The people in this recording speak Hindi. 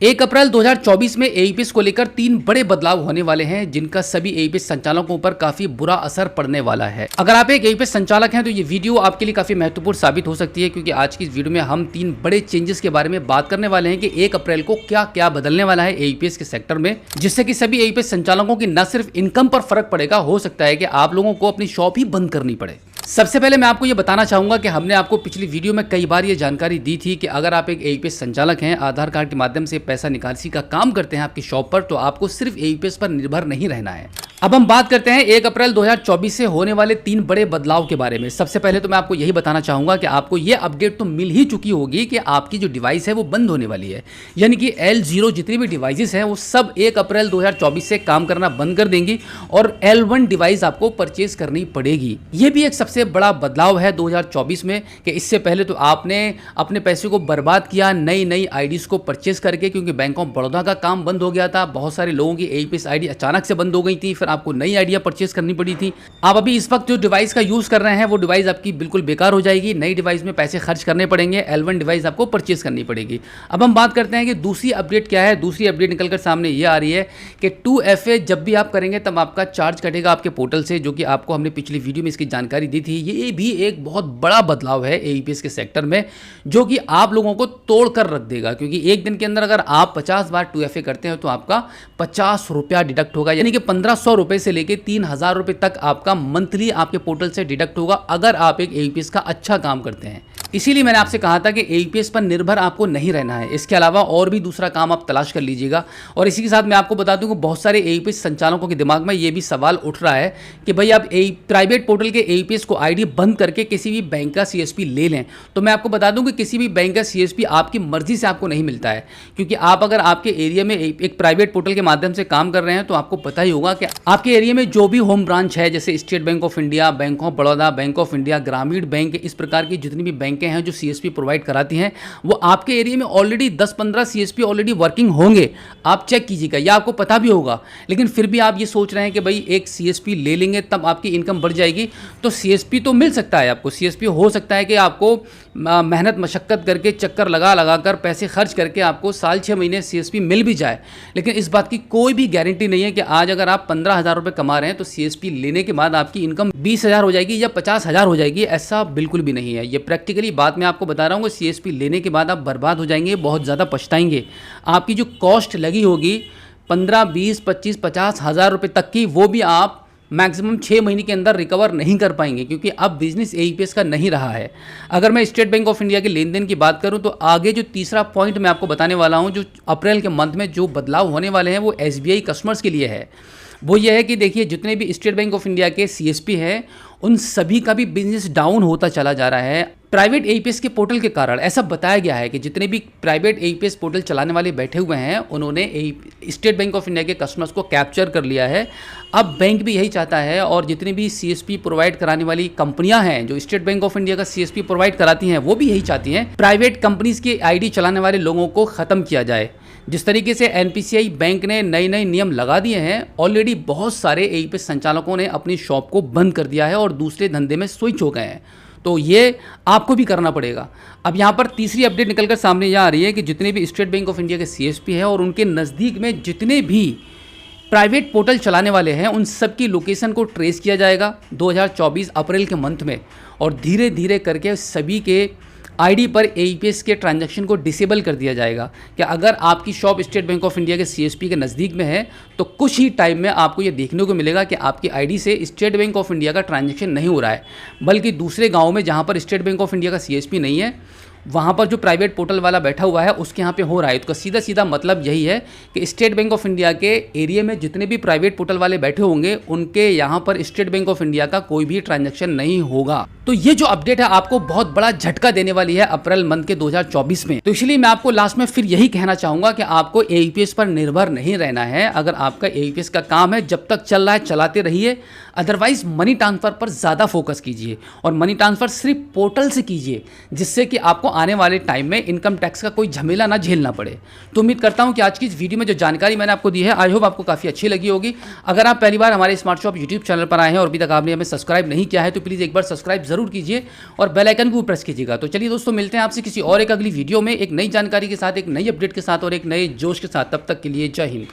1 अप्रैल 2024 में एईपीएस को लेकर 3 बड़े बदलाव होने वाले हैं, जिनका सभी एईपीएस संचालकों पर काफी बुरा असर पड़ने वाला है। अगर आप एक एईपीएस संचालक हैं तो ये वीडियो आपके लिए काफी महत्वपूर्ण साबित हो सकती है, क्योंकि आज की इस वीडियो में हम 3 बड़े चेंजेस के बारे में बात करने वाले हैं कि 1 अप्रैल को क्या क्या बदलने वाला है एईपीएस के सेक्टर में, जिससे कि सभी एईपीएस संचालकों की न सिर्फ इनकम पर फर्क पड़ेगा, हो सकता है कि आप लोगों को अपनी शॉप ही बंद करनी पड़े। सबसे पहले मैं आपको ये बताना चाहूंगा कि हमने आपको पिछली वीडियो में कई बार ये जानकारी दी थी कि अगर आप एक एईपीएस संचालक हैं, आधार कार्ड के माध्यम से पैसा निकासी का काम करते हैं आपकी शॉप पर, तो आपको सिर्फ एईपीएस पर निर्भर नहीं रहना है। अब हम बात करते हैं 1 अप्रैल 2024 से होने वाले 3 बड़े बदलाव के बारे में। सबसे पहले तो मैं आपको यही बताना चाहूंगा कि आपको ये अपडेट तो मिल ही चुकी होगी कि आपकी जो डिवाइस है वो बंद होने वाली है, यानी कि L0 जितनी भी डिवाइसेस हैं वो सब 1 अप्रैल 2024 से काम करना बंद कर देंगी और L1 डिवाइस आपको परचेज करनी पड़ेगी। ये भी एक सबसे बड़ा बदलाव है 2024 में कि इससे पहले तो आपने अपने पैसे को बर्बाद किया नई आईडीज को परचेज करके, क्योंकि बैंक ऑफ बड़ौदा का काम बंद हो गया था। बहुत सारे लोगों की एईपीएस आईडी अचानक से बंद हो गई थी, फिर आपको नई आईडिया परचेज करनी पड़ी थी। आप अभी इस वक्त जो डिवाइस का यूज कर रहे हैं वो डिवाइस आपकी बिल्कुल बेकार हो जाएगी, नई डिवाइस में पैसे खर्च करने पड़ेंगे, L1 डिवाइस आपको परचेज करनी पड़ेगी। अब हम बात करते हैं कि दूसरी अपडेट क्या है। दूसरी अपडेट निकलकर सामने ये आ रही है कि 2FA जब भी आप करेंगे तब आपका चार्ज कटेगा आपके पोर्टल से, जो कि आपको हमने पिछली वीडियो में इसकी जानकारी दी थी। ये भी एक बहुत बड़ा बदलाव है एईपीएस के सेक्टर में, जो कि आप लोगों को तोड़ कर रख देगा, क्योंकि एक दिन के अंदर अगर आप 50 बार 2FA करते हैं तो आपका 50 रुपया डिडक्ट होगा, यानी कि 1500 रुपए से लेकर 3000 रुपए तक आपका मंथली आपके पोर्टल से डिडक्ट होगा अगर आप एक एईपीएस का अच्छा काम करते हैं। इसीलिए मैंने आपसे कहा था कि एईपीएस पर निर्भर आपको नहीं रहना है, इसके अलावा और भी दूसरा काम आप तलाश कर लीजिएगा। और इसी के साथ मैं आपको बता दूं कि बहुत सारे एईपीएस संचालकों के दिमाग में ये भी सवाल उठ रहा है कि भाई आप प्राइवेट पोर्टल के एईपीएस को आईडी बंद करके किसी भी बैंक का सीएसपी ले लें। तो मैं आपको बता दूं कि किसी भी बैंक का सीएसपी आपकी मर्जी से आपको नहीं मिलता है, क्योंकि आप अगर आपके एरिया में एक प्राइवेट पोर्टल के माध्यम से काम कर रहे हैं तो आपको पता ही होगा कि आपके एरिया में जो भी होम ब्रांच है, जैसे state bank of India, bank of Baroda, bank of India, ग्रामीण बैंक, इस प्रकार की जितनी भी बैंकें हैं जो सीएसपी प्रोवाइड कराती हैं, वो आपके एरिया में ऑलरेडी 10-15 सीएसपी ऑलरेडी वर्किंग होंगे। आप चेक कीजिएगा, या आपको पता भी होगा, लेकिन फिर भी आप ये सोच रहे हैं कि भाई एक सीएसपी ले लेंगे तब आपकी इनकम बढ़ जाएगी। तो सीएसपी तो मिल सकता है आपको, सीएसपी हो सकता है कि आपको मेहनत मशक्कत करके चक्कर लगा कर पैसे खर्च करके आपको साल 6 महीने सीएसपी मिल भी जाए, लेकिन इस बात की कोई भी गारंटी नहीं है कि आज अगर आप 15,000 रुपये कमा रहे हैं तो सीएसपी लेने के बाद आपकी इनकम 20,000 हो जाएगी या 50,000 हो जाएगी। ऐसा बिल्कुल भी नहीं है। ये प्रैक्टिकली बात मैं आपको बता रहा हूँ कि सीएसपी लेने के बाद आप बर्बाद हो जाएंगे, बहुत ज़्यादा पछताएंगे। आपकी जो कॉस्ट लगी होगी 15, 20, 25, 50,000 रुपये तक की, वो भी आप मैक्सिमम 6 महीने के अंदर रिकवर नहीं कर पाएंगे, क्योंकि अब बिजनेस एईपीएस का नहीं रहा है। अगर मैं स्टेट बैंक ऑफ इंडिया के लेन देन की बात करूं तो आगे जो तीसरा पॉइंट मैं आपको बताने वाला हूं, जो अप्रैल के मंथ में जो बदलाव होने वाले हैं वो एसबीआई कस्टमर्स के लिए है। वो ये है कि देखिए, जितने भी स्टेट बैंक ऑफ इंडिया के सीएसपी हैं उन सभी का भी बिजनेस डाउन होता चला जा रहा है प्राइवेट एईपीएस के पोर्टल के कारण। ऐसा बताया गया है कि जितने भी प्राइवेट एईपीएस पोर्टल चलाने वाले बैठे हुए हैं उन्होंने स्टेट बैंक ऑफ इंडिया के कस्टमर्स को कैप्चर कर लिया है। अब बैंक भी यही चाहता है, और जितनी भी सीएसपी प्रोवाइड कराने वाली कंपनियां हैं जो स्टेट बैंक ऑफ इंडिया का सीएसपी प्रोवाइड कराती हैं, वो भी यही चाहती हैं प्राइवेट कंपनीज की आईडी चलाने वाले लोगों को ख़त्म किया जाए। जिस तरीके से एनपीसीआई बैंक ने नए नियम लगा दिए हैं, ऑलरेडी बहुत सारे एईपीएस संचालकों ने अपनी शॉप को बंद कर दिया है और दूसरे धंधे में स्विच हो गए हैं। तो ये आपको भी करना पड़ेगा। अब यहाँ पर तीसरी अपडेट निकलकर सामने यह आ रही है कि जितने भी स्टेट बैंक ऑफ इंडिया के सीएसपी हैं और उनके नज़दीक में जितने भी प्राइवेट पोर्टल चलाने वाले हैं उन सब की लोकेशन को ट्रेस किया जाएगा 2024 अप्रैल के मंथ में, और धीरे धीरे करके सभी के आईडी पर एईपीएस के ट्रांजैक्शन को डिसेबल कर दिया जाएगा। कि अगर आपकी shop state bank of India के सीएसपी के नज़दीक में है तो कुछ ही टाइम में आपको ये देखने को मिलेगा कि आपकी आईडी से स्टेट बैंक ऑफ इंडिया का ट्रांजैक्शन नहीं हो रहा है, बल्कि दूसरे गाँव में जहाँ पर स्टेट बैंक ऑफ इंडिया का सीएसपी नहीं है, वहाँ पर जो प्राइवेट पोर्टल वाला बैठा हुआ है उसके यहाँ पे हो रहा है। तो सीधा सीधा मतलब यही है कि स्टेट बैंक ऑफ इंडिया के एरिया में जितने भी प्राइवेट पोर्टल वाले बैठे होंगे उनके यहाँ पर स्टेट बैंक ऑफ इंडिया का कोई भी ट्रांजैक्शन नहीं होगा। तो ये जो अपडेट है आपको बहुत बड़ा झटका देने वाली है अप्रैल मंथ के 2024 में। तो इसलिए मैं आपको लास्ट में फिर यही कहना चाहूंगा कि आपको एईपीएस पर निर्भर नहीं रहना है। अगर आपका एईपीएस का काम है, जब तक चल रहा है चलाते रहिए, अदरवाइज मनी ट्रांसफर पर ज़्यादा फोकस कीजिए, और मनी ट्रांसफर सिर्फ पोर्टल से कीजिए, जिससे कि आपको आने वाले टाइम में इनकम टैक्स का कोई झमेला ना झेलना पड़े। तो उम्मीद करता हूँ कि आज की इस वीडियो में जो जानकारी मैंने आपको दी है, आई होप आपको काफ़ी अच्छी लगी होगी। अगर आप पहली बार हमारे स्मार्ट शॉप यूट्यूब चैनल पर आए हैं और अभी तक आपने हमें सब्सक्राइब नहीं किया है तो प्लीज़ एक बार सब्सक्राइब जरूर कीजिए और बेल आइकन को प्रेस कीजिएगा। तो चलिए दोस्तों, मिलते हैं आपसे किसी और एक अगली वीडियो में एक नई जानकारी के साथ, एक नई अपडेट के साथ और एक नए जोश के साथ। तब तक के लिए जय हिंद।